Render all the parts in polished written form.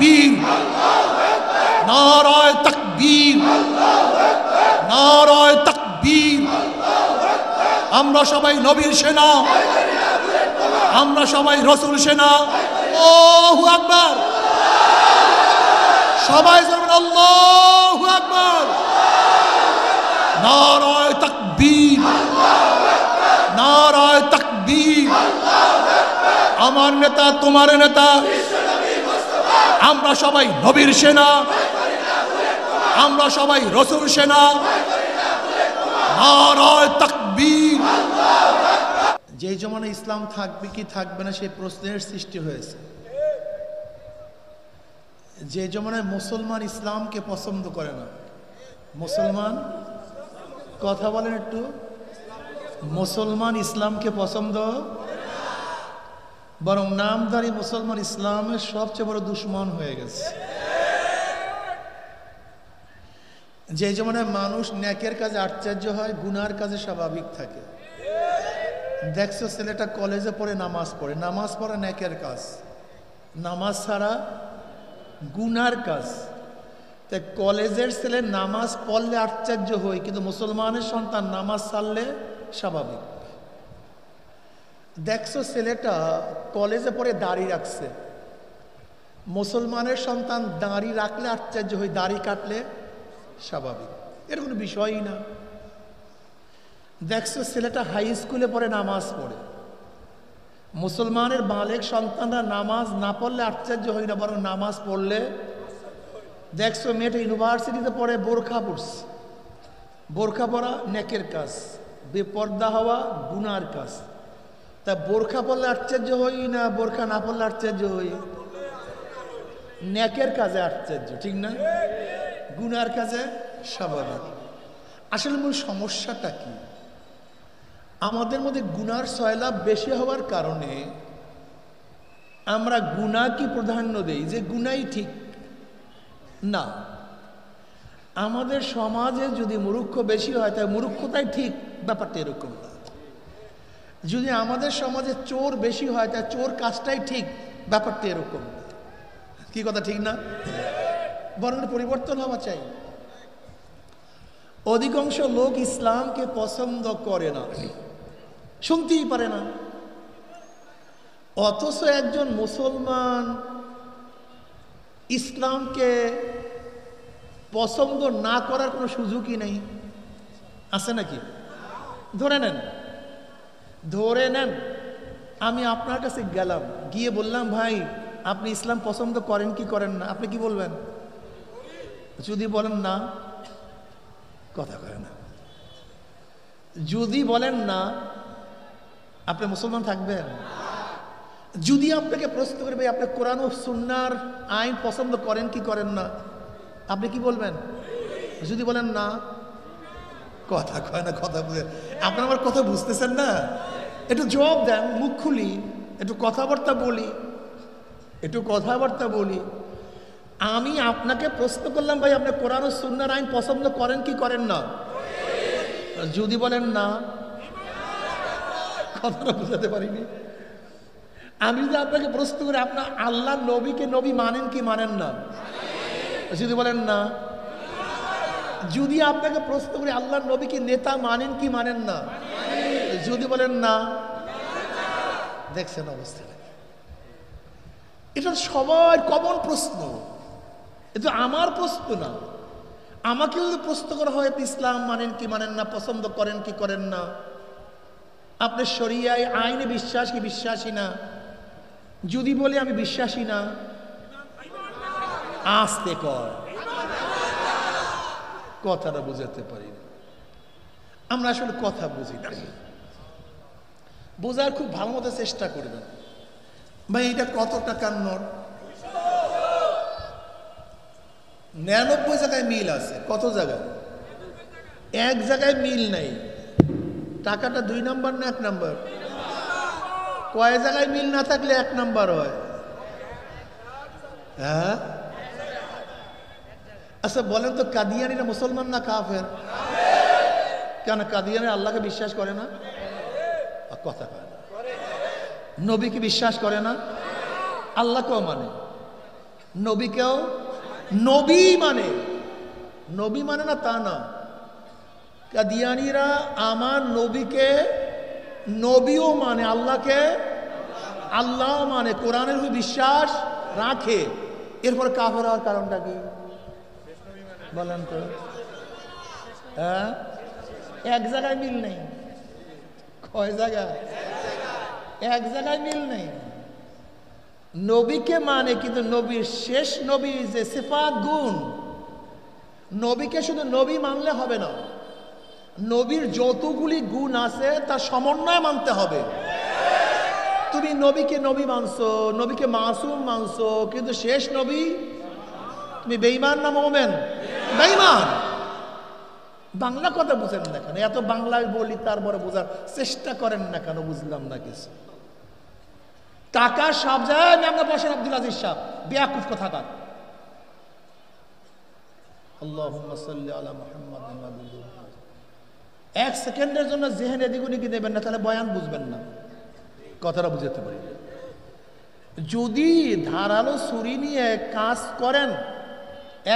তাকবীর, নারায়ে তাকবীর, নারায়ে তাকবীর। আমরা সবাই নবীর সেনা, আমরা সবাই রাসূল সেনা। আল্লাহু আকবার, সবাই বলুন আল্লাহু আকবার। নারায়ে তাকবীর, নারায়ে তাকবীর। আমার নেতা তোমার নেতা, আমরা সবাই নবীর সেনা, আমরা সবাই রাসূল সেনা। নারায়ে তাকবীর। যে জমানায় ইসলাম থাকবে কি থাকবে না সেই প্রশ্নের সৃষ্টি হয়েছে। যে জমানায় মুসলমান ইসলামকে পছন্দ করে না, মুসলমান, কথা বলেন একটু, মুসলমান ইসলামকে পছন্দ, বরং নামধারী মুসলমান ইসলামের সবচেয়ে বড় দুশ্মন হয়ে গেছে। যে জমানায় মানুষ নেকের কাজে আশ্চর্য হয়, গুনার কাজে স্বাভাবিক থাকে। দেখছো ছেলেটা কলেজে পড়ে নামাজ পড়ে, নামাজ পড়া নেকের কাজ, নামাজ ছাড়া গুনার কাজ। তাই কলেজের ছেলে নামাজ পড়লে আশ্চর্য হই, কিন্তু মুসলমানের সন্তান নামাজ ছাড়লে স্বাভাবিক। দেখছো ছেলেটা কলেজে পড়ে দাড়ি রাখছে, মুসলমানের সন্তান দাড়ি রাখলে আশ্চর্য হই, দাড়ি কাটলে স্বাভাবিক, এর কোনো বিষয়ই না। দেখছো ছেলেটা হাই স্কুলে পড়ে নামাজ পড়ে, মুসলমানের বালেক সন্তানরা নামাজ না পড়লে আশ্চর্য হই না, বরং নামাজ পড়লে। দেখছো মেয়েটা ইউনিভার্সিটিতে পড়ে বোরখা পড়ছে, বোরখা পরা নেকের কাজ, বেপর্দা হওয়া গুনার কাজ। তা বোরখা পড়লে আশ্চর্য হই না, বোরখা না পড়লে আশ্চর্য হই? নেকের কাজে আশ্চর্য, ঠিক না? গুনার কাজে স্বাভাবিক। আসলে মূল সমস্যাটা কি? আমাদের মধ্যে গুনার সয়লাভ বেশি হওয়ার কারণে আমরা গুনাহকে প্রাধান্য দেই, যে গুনাই ঠিক না। আমাদের সমাজে যদি মূর্খ বেশি হয় তাই মূর্খতাই ঠিক, ব্যাপারটা এরকম না। যদি আমাদের সমাজে চোর বেশি হয় তাই চোর কাজটাই ঠিক, ব্যাপারটা এরকম না। কি কথা ঠিক না? বরং পরিবর্তন হওয়া চাই। অধিকাংশ লোক ইসলামকে পছন্দ করে না, শুনতেই পারে না, অথচ একজন মুসলমান ইসলামকে পছন্দ না করার কোনো সুযোগই নেই। আছে নাকি? ধরে নেন, ধরে নেন আমি আপনার কাছে গেলাম, গিয়ে বললাম ভাই আপনি ইসলাম পছন্দ করেন কি করেন না, আপনি কি বলবেন? যদি বলেন না, কথা কয় না। যদি বলেন না, আপনি মুসলমান থাকবেন? যদি আপনাকে প্রশ্ন করে ভাই আপনি কোরআন ও সুন্নাহর আইন পছন্দ করেন কি করেন না, আপনি কি বলবেন? যদি বলেন না, কথা কয় না, কথা বুঝে। আপনার আমার কথা বুঝতেছেন না? একটু জবাব দেন, মুখ খুলি, একটু কথাবার্তা বলি, একটু কথাবার্তা বলি। আমি আপনাকে প্রশ্ন করলাম ভাই আপনি কোরআন ও সুন্নাহর আইন পছন্দ করেন কি করেন না? যদি বলেন না, কথাটা বুঝাতে পারিনি। আমি যদি আপনাকে প্রশ্ন করি আপনার আল্লাহ নবীকে নবী মানেন কি মানেন না, যদি বলেন না। যদি আপনাকে প্রশ্ন করি আল্লাহ নবীকে নেতা মানেন কি মানেন না, যদি বলেন না। দেখছেন অবস্থা? এটা সবার কমন প্রশ্ন, এটা আমার প্রশ্ন না। আমাকে যদি প্রশ্ন করা হয় ইসলাম মানেন কি মানেন না, পছন্দ করেন কি করেন না, আপনি শরিয়ায় আইনে বিশ্বাস কি বিশ্বাসী না, যদি বলি আমি বিশ্বাসী না, আস্তে কর, কথাটা বুঝাতে পারি না। আমরা আসলে কথা বুঝি না, বোঝার খুব ভালো মতো চেষ্টা করবেন। ভাই এটা কত টাকার নোট? 99 জায়গায় মিল আছে। কত জায়গায়? এক জায়গায় মিল নাই। টাকাটা 2 নাম্বার না 1 নাম্বার? কয় জায়গায় মিল না থাকলে 1 নাম্বার হয়? হ্যাঁ, আচ্ছা বলেন তো কাদিয়ানিরা মুসলমান না কাফের? কেন কাদিয়ানি আল্লাহকে বিশ্বাস করে না? কথা কয় না। নবীকে বিশ্বাস করে না, আল্লাহকেও মানে। নবীকেও নবী মানে, নবী মানে না তা না, কাদিয়ানীরা আমার নবীকে নবীও মানে, আল্লাহকে আল্লাহ মানে, কোরআনের উপর বিশ্বাস রাখে। এরপর কাফের হওয়ার কারণটা কি বলেন তো? হ্যাঁ, এক জায়গায় মিল নেই। কয় জায়গায়? এক জায়গায় মিল নেই। নবীকে মানে, কিন্তু নবীর শেষ নবী যে সিফাত গুণ, নবীকে শুধু নবী মানলে হবে না, নবীর যতগুলি গুণ আছে তার সমন্বয় মানতে হবে। তুমি নবীকে নবী মানছো, নবীকে মাসুম মানছো, কিন্তু শেষ নবী তুমি বেঈমান না মুমিন? বেঈমান। বাংলা কথা বুঝেন না কেন? এত বাংলায় বলি তারপরে বোঝার চেষ্টা করেন না কেন? বুঝলাম না কিছু। টাকা সব যায় না। আমরা বসেন আব্দুল আজিজ সাহেব, বেয়াকুফ কোথাকার। আল্লাহুম্মা সাল্লি আলা মুহাম্মাদ। এক সেকেন্ডের জন্য জেহেন এদিক ওদিকে দেবেন না, তাহলে বয়ান বুঝবেন না। কথাটা বুঝাতে পারি। যদি ধারালো ছুরি নিয়ে কাজ করেন,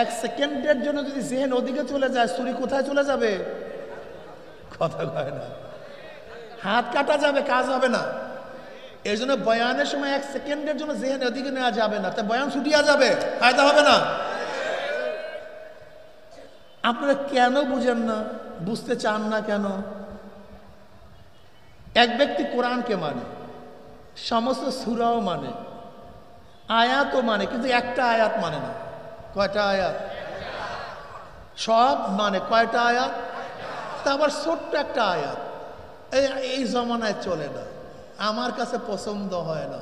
এক সেকেন্ডের জন্য যদি জেহেন ওদিকে চলে যায়, ছুরি কোথায় চলে যাবে? কথা কয় না, হাত কাটা যাবে, কাজ হবে না। এর জন্য বয়ানের সময় এক সেকেন্ডের জন্য জেহেন ওদিকে নেওয়া যাবে না, তাই বয়ান ছুটিয়া যাবে, ফায়দা হবে না। আপনারা কেন বুঝেন না? বুঝতে চান না কেন? এক ব্যক্তি কোরআনকে মানে, সমস্ত সূরাও মানে, আয়াতও মানে, কিন্তু একটা আয়াত মানে না। কয়টা আয়াত? সব মানে। কয়টা আয়াত? তা আবার ছোট্ট একটা আয়াত। এই জমানায় চলে না, আমার কাছে পছন্দ হয় না,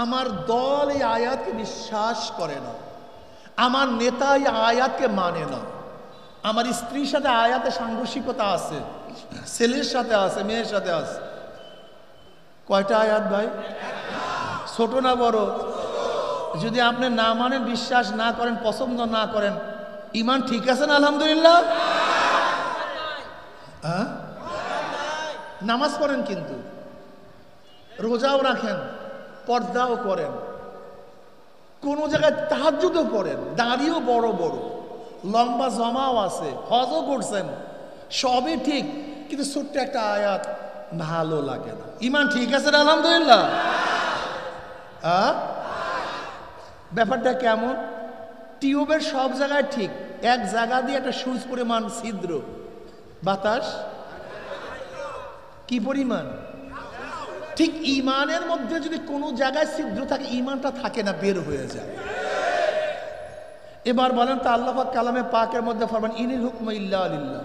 আমার দল এই আয়াতকে বিশ্বাস করে না, আমার নেতা এই আয়াতকে মানে না, আমার স্ত্রীর সাথে আয়াতে সাংঘর্ষিকতা আছে, ছেলের সাথে আছে, মেয়ের সাথে আছে। কয়টা আয়াত ভাই? ছোট না বড়? যদি আপনি না মানেন, বিশ্বাস না করেন, পছন্দ না করেন, ইমান ঠিক আছে না? আলহামদুলিল্লাহ। হ্যাঁ, নামাজ পড়েন, কিন্তু রোজাও রাখেন, পর্দাও করেন, কোন জায়গায় তাহাজ্জুদও পড়েন, দাড়িও বড় বড়, লম্বা জমাও আছে, হজও করছেন, সবই ঠিক, কিন্তু ছোট্ট একটা আয়াত ভালো লাগে না। ইমান ঠিক আছে না? আলহামদুলিল্লাহ। ব্যাপারটা কেমন? টিউবের সব জায়গায় ঠিক, এক জায়গা দিয়ে একটা সুইচ পরিমাণ ছিদ্র, বাতাস কি পরিমাণ? ঠিক ইমানের মধ্যে যদি কোনো জায়গায় ছিদ্র থাকে, ইমানটা থাকে না, বের হয়ে যায়। এবার বলেন তো, আল্লাহ পাক কালামে পাকের মধ্যে ফরমান ইনিল হুকমু ইল্লা লিল্লাহ।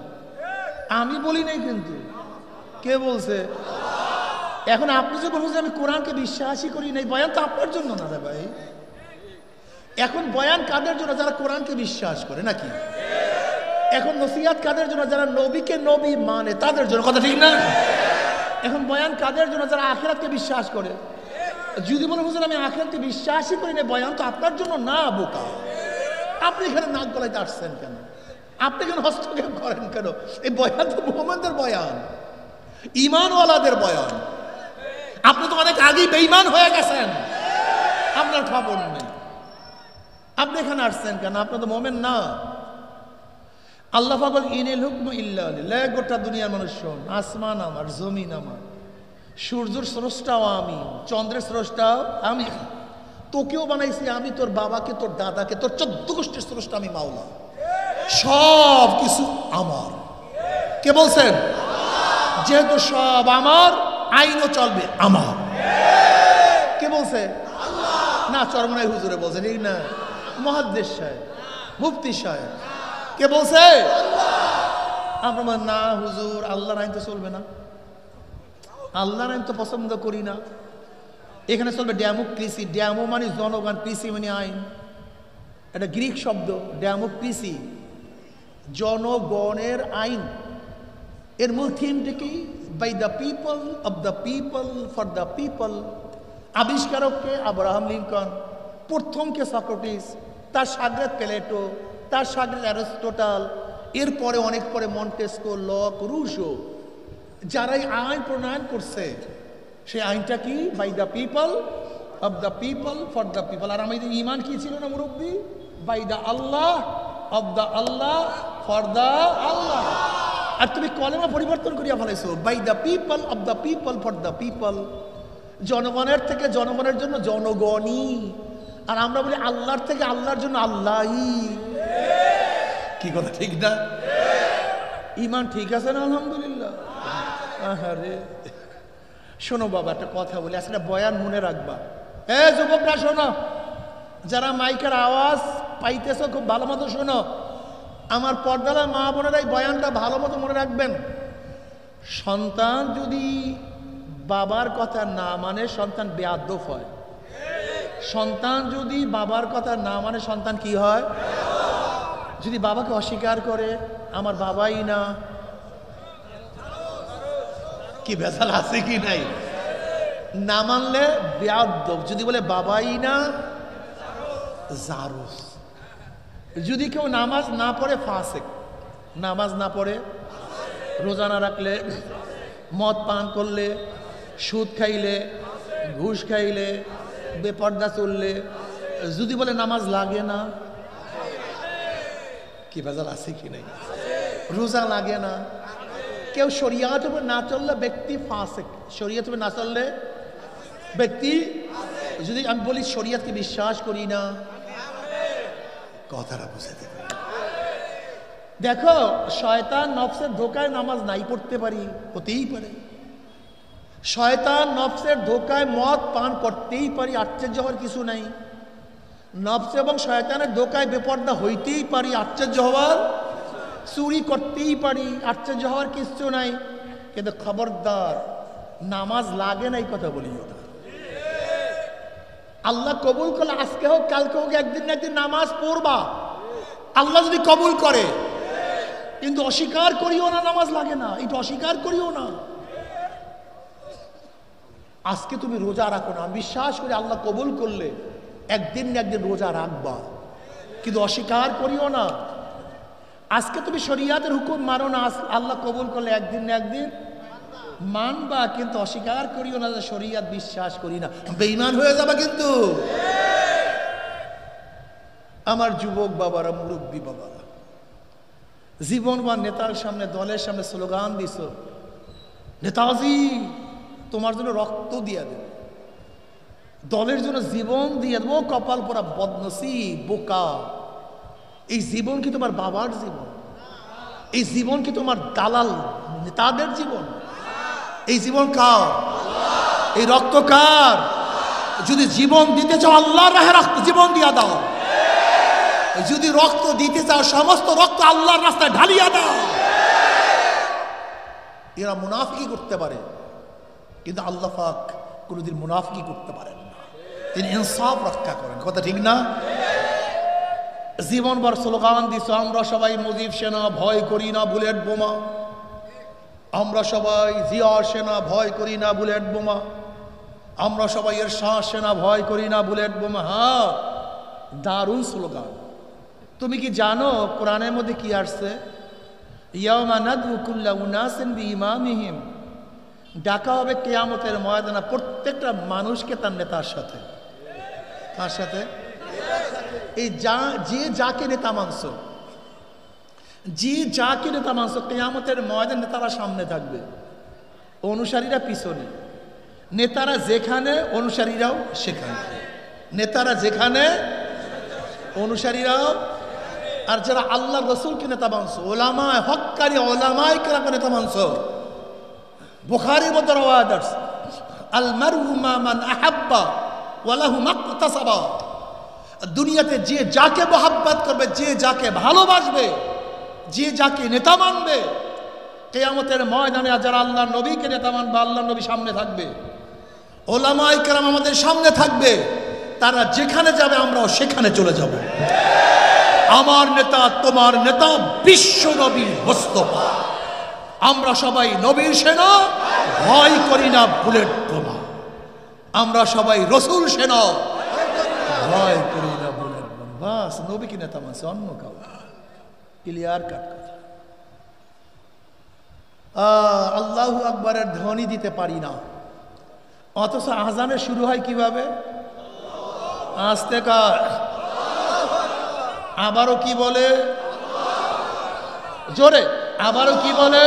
আমি বলি নাই, কিন্তু কে বলছে? এখন আপনি যে বলছেন আমি কোরআনকে বিশ্বাসই করি নাই, বয়ান তো আপনার জন্য না রে ভাই। এখন বয়ান কাদের জন্য? যারা কোরআনকে বিশ্বাস করে, নাকি? এখন নসিহত কাদের জন্য? যারা নবীকে নবী মানে, তাদের জন্য। কথা ঠিক না? এখন বয়ান কাদের জন্য? যারা আখিরাতকে বিশ্বাস করে। যদি বলে হুজুর আমি আখিরাতকে বিশ্বাসই করি না, বয়ান তো আপনার জন্য না, বোকা। আপনি এখানে নাক গলাইতে আসছেন কেন? আপনি কেন হস্তক্ষেপ করেন কেন? এই বয়ান তো মুহাম্মদের বয়ান, ঈমানওয়ালাদের বয়ান। আপনি তো অনেক আগেই বেঈমান হয়ে গেছেন, আপনার খবর নেই। আপনি এখানে আসছেন কেন? আপনি তো মুমিন না। আল্লাহ পাক ইনিল হুকমু ইল্লা লিল্লাহ। গোটা দুনিয়ার মানুষ শোন, আসমান আমার, জমিন আমার, সূর্যের স্রষ্টাও আমি, চন্দ্রের স্রষ্টাও আমি, তোকেও বানাইছি আমি, তোর বাবাকে, তোর দাদাকে, তোর 14 গোষ্ঠীর স্রষ্টা আমি মাওলা। সব কিছু আমার। কে বলছেন? যেহেতু সব আমার, আইনও চলবে আমার। কে বলছে? না, চরমনাই হুজুরে বলছে, ঠিক না? মুহাদ্দিস সাহেব, মুফতি সাহেব। কে বলছে? আমরা না হুজুর, আল্লাহর আইন তো চলবে না, আল্লাহর আইন তো পছন্দ করি না। এখানে চলবে ডেমোক্রেসি। ডেমো মানে জনগণ, ক্রেসি মানে আইন। এটা গ্রিক শব্দ, ডেমোক্রেসি, জনগণের আইন। এর মূল থিমটা কি? By the people, of the people, for the people. আবিষ্কারককে আব্রাহাম লিঙ্কন, প্রথমকে সক্রেটিস, তার সাগরেদ প্লেটো, তার সাগরেদ অ্যারিস্টটল, এরপরে অনেক পরে মন্টেস্কো, লক, রুশো। যারাই আইন প্রণয়ন করছে, সেই আইনটা কি? By the people, of the people for the people. আর আমাদের ইমান কি ছিল না মুরব্বী? By the Allah, of the Allah, for the Allah. আর তুমি কলেমা পরিবর্তন করিয়া ফেলাইছো, by the people, of the people, for the people. জনগণের থেকে জনগণের জন্য জনগণই। আর আমরা বলি আল্লাহর থেকে আল্লাহর জন্য আল্লাহই। কি কথা ঠিক না? ইমান ঠিক আছে না? আলহামদুলিল্লাহ। আরে শোনো বাবা, একটা কথা বলি, আসলে বয়ান মনে রাখবা। যুবকরা শোনো, যারা মাইকের আওয়াজ পাইতেছো খুব ভালো মতো শোনো। আমার পর্দার মা বোনেরা এই বয়ানটা ভালো মতো মনে রাখবেন। সন্তান যদি বাবার কথা না মানে সন্তান বেয়াদব হয়। সন্তান যদি বাবার কথা না মানে সন্তান কি হয়? যদি বাবাকে অস্বীকার করে, আমার বাবাই না, কি ভেজাল আছে কি নাই? না মানলে বেয়াদব। যদি বলে বাবাই না, জারুস। যদি কেউ নামাজ না পড়ে ফাসেক। নামাজ না পড়ে, রোজা না রাখলে, মদ পান করলে, সুদ খাইলে, ঘুষ খাইলে, বেপর্দা চললে, যদি বলে নামাজ লাগে না, কি ভেজাল আছে কি নাই? রোজা লাগে না, কেউ শরিয়াত উপর না চললে ব্যক্তি ফাসেক। শরিয়াত উপর না চললে ব্যক্তি, যদি আমি বলি শরিয়াতকে বিশ্বাস করি না, কথাটা বুঝে দেবে। দেখো, শয়তান নফসের ধোকায় নামাজ নাই পড়তে পারি, হতেই পারে। শয়তান নফসের ধোকায় মদ পান করতেই পারি, আশ্চর্য হওয়ার কিছু নাই। নফস এবং শয়তানের ধোকায় বেপর্দা হইতেই পারি, আশ্চর্য হওয়ার। চুরি করতেই পারি, আশ্চর্য হওয়ার কিছু নাই। কিন্তু খবরদার, নামাজ লাগে না এই কথা বলিও না। আল্লাহ কবুল করলে আজকে হোক কালকে হোক একদিন না একদিন নামাজ পড়বা, আল্লাহ যদি কবুল করে। কিন্তু অস্বীকার করিও না নামাজ লাগে না, এটা অস্বীকার করিও না। আজকে তুমি রোজা রাখো না, বিশ্বাস করি আল্লাহ কবুল করলে একদিন না একদিন রোজা রাখবা, কিন্তু অস্বীকার করিও না। আজকে তুমি শরিয়াতের হুকুম মানো না, আল্লাহ কবুল করলে একদিন না একদিন মানবা, কিন্তু অস্বীকার করিও না যে শরিয়াত বিশ্বাস করি না, বেঈমান হয়ে যাবে। কিন্তু আমার যুবক বাবারা, মুরব্বী বাবারা, জীবন বা নেতার সামনে, দলের সামনে স্লোগান দিছ, নেতাজি তোমার জন্য রক্ত দিয়ে দেব, দলের জন্য জীবন দিয়ে দেবো, কপাল পোড়া বদনসিব, বোকা। এই জীবন কি তোমার বাবার জীবন? এই জীবন কি তোমার দালাল নেতাদের জীবন? এই জীবন কার? এই রক্ত কার? যদি জীবন দিতে চাও আল্লাহর রাহে রক্ত জীবন দিয়া দাও। যদি রক্ত দিতে চাও সমস্ত রক্ত আল্লাহর রাস্তায় ঢালিয়া দাও। এরা মুনাফিকি করতে পারে, কিন্তু আল্লাহ পাক কোনোদিন মুনাফিকি করতে পারেন না, তিনি ইনসাফ রক্ষা করেন। কথা ঠিক না? জীবনভর স্লোগান দিছ, আমরা সবাই মুজিব সেনা, ভয় করি না বুলেট বোমা। আমরা সবাই জিয়া সেনা, ভয় করি না বুলেট বোমা। আমরা সবাই এরশাদ সেনা, ভয় করি না বুলেট বোমা। হ্যাঁ, দারুণ স্লোগান। তুমি কি জানো কোরআনের মধ্যে কি আসছে? ইয়াউমা নাদউ কুল্লা উনাসিন বিইমামিহিম। ডাকা হবে কিয়ামতের ময়দানে প্রত্যেকটা মানুষকে তার নেতার সাথে। কার সাথে? এই যে যাকে নেতা মানছো, যে যাকে নেতা মানছো, কিয়ামতের ময়দানে নেতারা সামনে থাকবে, অনুসারীরা পিছনে। নেতারা যেখানে, অনুসারীরাও সেখানে। নেতারা যেখানে, অনুসারীরাও। আর যারা আল্লাহ রসুলকে নেতা মানছো, ওলামায়ে হক্কানি ওলামায়ে কেরামকে নেতা মানছো, বুখারীর মধ্যে রওয়ায়াত আছে, আল মারউ মা মান আহাব্বা ওয়া লাহু মাকতাসাবা। দুনিয়াতে যে যাকে মোহাব্বত করবে, যে যাকে ভালোবাসবে, যে যাকে নেতা মানবে, কিয়ামতের ময়দানে যারা আল্লাহর নবীকে নেতা মানবে, আল্লাহর নবী সামনে থাকবে, ওলামায়ে কেরাম আমাদের সামনে থাকবে। তারা যেখানে যাবে আমরাও সেখানে চলে যাব। আমার নেতা, তোমার নেতা বিশ্ব নবী মোস্তফা। আমরা সবাই নবীর সেনা, ভয় করি না বুলেট বোমা। আমরা সবাই রসুল সেনা, ভয় করি না বুলেট বোমা। বাস, নবীকে নেতা মানছে, অন্য কাউ। ক্লিয়ার কাট কথা। আল্লাহু আকবারের ধ্বনি দিতে পারি না, অথচ আজানের শুরু হয় কিভাবে? আস্তে কার, আবারও কি বলে, জোরে, আবারও কি বলে,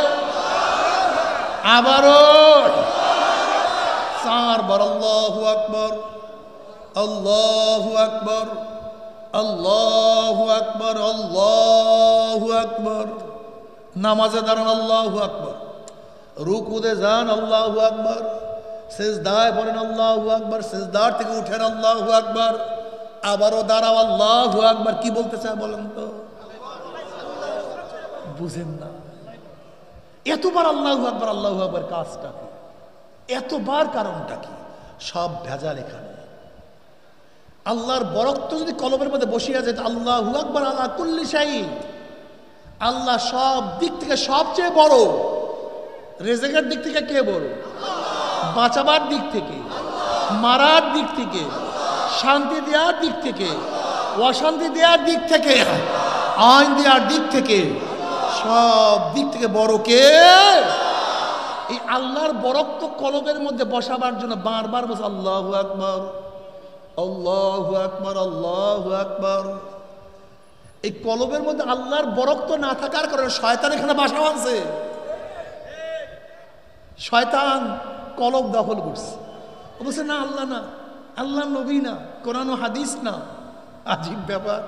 আবারও চারবার আল্লাহু আকবার, আল্লাহু আকবার, আল্লাহু আকবার, আল্লাহু আকবার। নামাজে দাঁড়ান আল্লাহু আকবার, রুকুতে যান আল্লাহু আকবার, সিজদায় পড়েন আল্লাহু আকবার, সিজদার থেকে উঠেন আল্লাহু আকবার, আবারও দাঁড়াও আল্লাহু আকবার। কি বলতে চায় বলেন তো? বুঝেন না এতবার আল্লাহু আকবার আল্লাহু আকবার কাজটা কি, এতবার কারণটা কি? সব ভেজাল এখানে। আল্লাহর বরকত যদি কলবের মধ্যে বসিয়া যায়, আল্লাহু আকবার আলা কুল্লি শাই, আল্লাহ সব দিক থেকে সবচেয়ে বড়। রেজেকের দিক থেকে কে বড়? বাঁচাবার দিক থেকে, মারার দিক থেকে, শান্তি দেওয়ার দিক থেকে, অশান্তি দেওয়ার দিক থেকে, আইন দেওয়ার দিক থেকে, সব দিক থেকে বড় কে? এই আল্লাহর বরকত কলবের মধ্যে বসাবার জন্য বারবার বসে আল্লাহু আকবার, আল্লাহু আকবার, আল্লাহু আকবার। এই কলবের মধ্যে আল্লাহর বরকত না থাকার কারণে শয়তান এখানে বাসা বাঁধছে। শয়তান কলব দখল করছে, বলছে না আল্লাহ না, আল্লাহ নবী না, কোরআন ও হাদিস না। আজীব ব্যাপার।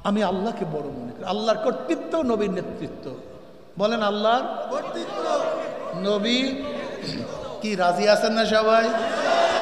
আমি আল্লাহকে বড় মনে করি, আল্লাহর কর্তৃত্ব, নবীর নেতৃত্ব। বলেন আল্লাহর কর্তৃত্ব, নবী। কি রাজি আছেন না সবাই?